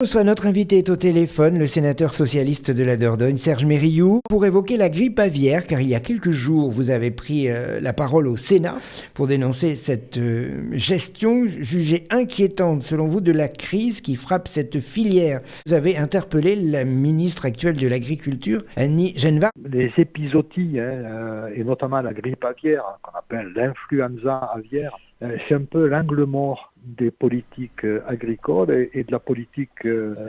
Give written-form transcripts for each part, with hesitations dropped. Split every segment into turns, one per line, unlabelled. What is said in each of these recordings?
Soit notre invité est au téléphone, le sénateur socialiste de la Dordogne, Serge Mérillou, pour évoquer la grippe aviaire, car il y a quelques jours, vous avez pris la parole au Sénat pour dénoncer cette gestion jugée inquiétante, selon vous, de la crise qui frappe cette filière. Vous avez interpellé la ministre actuelle de l'Agriculture, Annie Genevard.
Les épizooties, et notamment la grippe aviaire, qu'on appelle l'influenza aviaire, c'est un peu l'angle mort des politiques agricoles et de la politique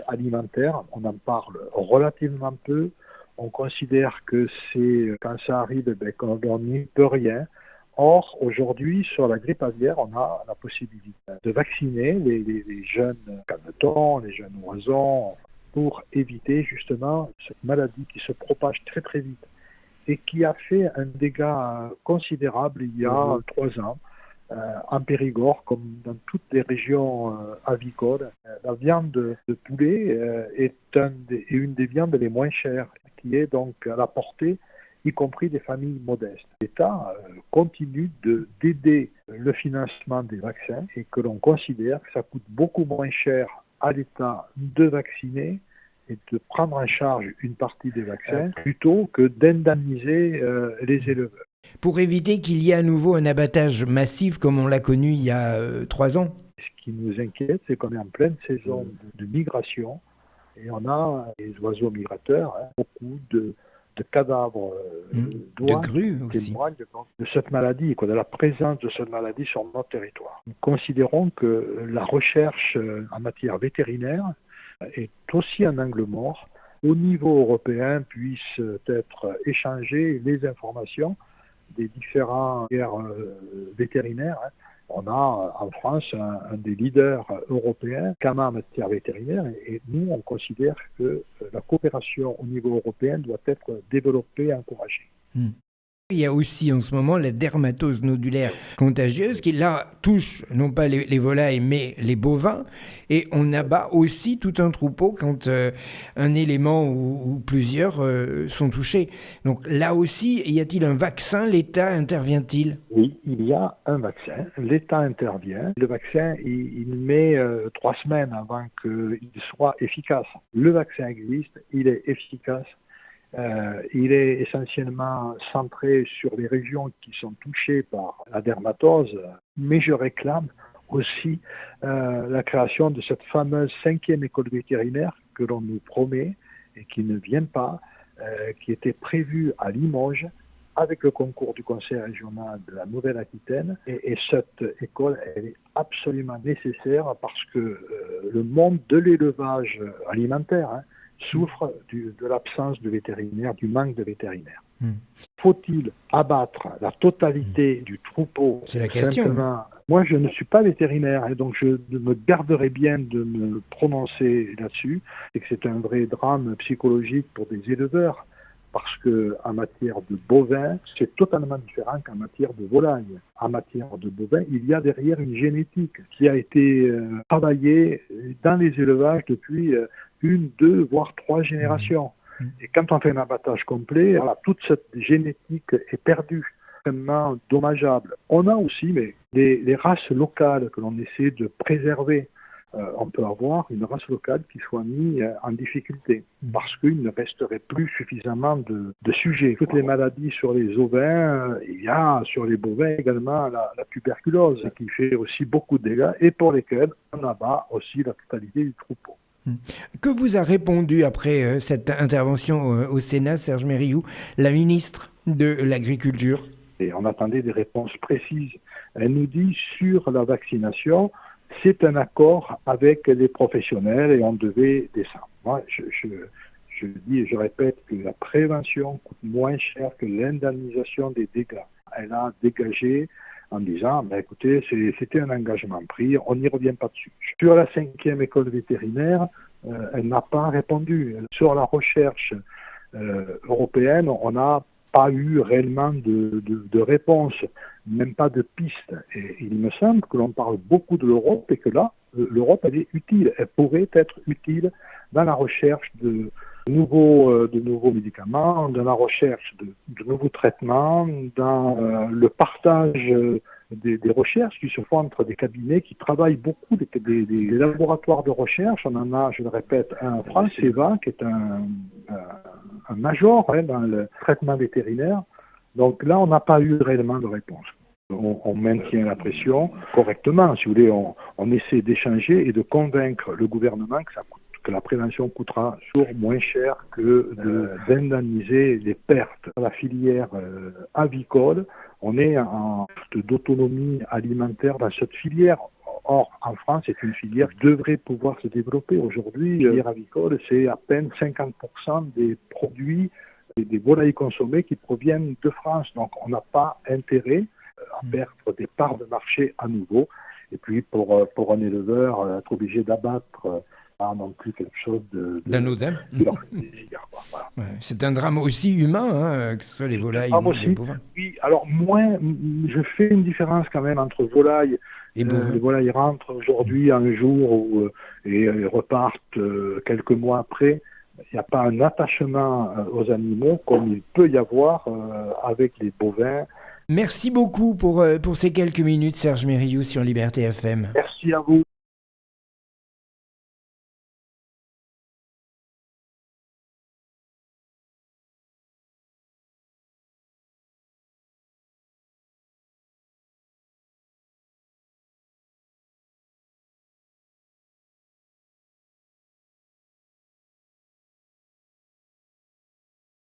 alimentaire. On en parle relativement peu. On considère que c'est quand ça arrive qu'on n'y peut rien. Or, aujourd'hui, sur la grippe aviaire, on a la possibilité de vacciner les jeunes canetons, les jeunes oiseaux, pour éviter justement cette maladie qui se propage très très vite et qui a fait un dégât considérable il y a 3 ans. En Périgord, comme dans toutes les régions avicoles, la viande de poulet est une des viandes les moins chères, qui est donc à la portée, y compris des familles modestes. L'État continue d'aider le financement des vaccins et que l'on considère que ça coûte beaucoup moins cher à l'État de vacciner et de prendre en charge une partie des vaccins plutôt que d'indemniser les éleveurs.
Pour éviter qu'il y ait à nouveau un abattage massif comme on l'a connu il y a 3 ans.
Ce qui nous inquiète, c'est qu'on est en pleine saison de migration et on a des oiseaux migrateurs, beaucoup de cadavres
de grues
qui témoignent de cette maladie, de la présence de cette maladie sur notre territoire. Nous considérons que la recherche en matière vétérinaire est aussi un angle mort. Au niveau européen, puissent être échangées les informations des différents vétérinaires. On a en France un des leaders européens en matière vétérinaire et nous, on considère que la coopération au niveau européen doit être développée et encouragée.
Il y a aussi en ce moment la dermatose nodulaire contagieuse qui là touche non pas les volailles mais les bovins et on abat aussi tout un troupeau quand un élément ou plusieurs sont touchés. Donc là aussi, y a-t-il un vaccin? L'État intervient-il?
Oui, il y a un vaccin. L'État intervient. Le vaccin, il met 3 semaines avant qu'il soit efficace. Le vaccin existe, il est efficace. Il est essentiellement centré sur les régions qui sont touchées par la dermatose, mais je réclame aussi la création de cette fameuse 5e école vétérinaire que l'on nous promet et qui ne vient pas, qui était prévue à Limoges avec le concours du Conseil régional de la Nouvelle-Aquitaine. Et cette école, elle est absolument nécessaire parce que le monde de l'élevage alimentaire souffre de l'absence de vétérinaires, du manque de vétérinaires. Faut-il abattre la totalité du troupeau?
C'est la question.
Simplement, moi, je ne suis pas vétérinaire et donc je me garderai bien de me prononcer là-dessus. Et que c'est un vrai drame psychologique pour des éleveurs parce qu'en matière de bovins, c'est totalement différent qu'en matière de volailles. En matière de bovins, il y a derrière une génétique qui a été travaillée dans les élevages depuis 1, 2, voire 3 générations. Et quand on fait un abattage complet, toute cette génétique est perdue, extrêmement dommageable. On a aussi les races locales que l'on essaie de préserver. On peut avoir une race locale qui soit mise en difficulté parce qu'il ne resterait plus suffisamment de sujets. Toutes les maladies sur les ovins, il y a sur les bovins également la tuberculose qui fait aussi beaucoup de dégâts et pour lesquels on abat aussi la totalité du troupeau.
Que vous a répondu après cette intervention au Sénat, Serge Mérillou, la ministre de l'Agriculture?
Et on attendait des réponses précises. Elle nous dit sur la vaccination, c'est un accord avec les professionnels et on devait descendre. Moi, je dis et je répète que la prévention coûte moins cher que l'indemnisation des dégâts. Elle a dégagé en disant, écoutez, c'était un engagement pris, on n'y revient pas dessus. Sur la 5e école vétérinaire, elle n'a pas répondu. Sur la recherche européenne, on n'a pas eu réellement de réponse, même pas de piste. Et il me semble que l'on parle beaucoup de l'Europe et que là, l'Europe, elle est utile. Elle pourrait être utile dans la recherche de nouveaux médicaments, dans la recherche de nouveaux traitements, dans le partage des recherches qui se font entre des cabinets qui travaillent beaucoup, des laboratoires de recherche. On en a, je le répète, un en France, EVA, qui est un major dans le traitement vétérinaire. Donc là, on n'a pas eu réellement de réponse. On maintient la pression correctement. Si vous voulez, on essaie d'échanger et de convaincre le gouvernement que la prévention coûtera toujours moins cher que d'indemniser les pertes. La filière avicole, on est en d'autonomie alimentaire dans cette filière. Or, en France, c'est une filière qui devrait pouvoir se développer. Aujourd'hui, la filière avicole, c'est à peine 50% des produits et des volailles consommées qui proviennent de France. Donc, on n'a pas intérêt à perdre des parts de marché à nouveau. Et puis, pour un éleveur, être obligé d'abattre non plus quelque chose
d'anodin.
Voilà.
Ouais, c'est un drame aussi humain, que ce soit les volailles ou les bovins.
Oui, alors je fais une différence quand même entre volailles et bovins. Les volailles rentrent aujourd'hui un jour et repartent quelques mois après. Il n'y a pas un attachement aux animaux comme il peut y avoir avec les bovins.
Merci beaucoup pour ces quelques minutes, Serge Mériou, sur Liberté FM.
Merci à vous.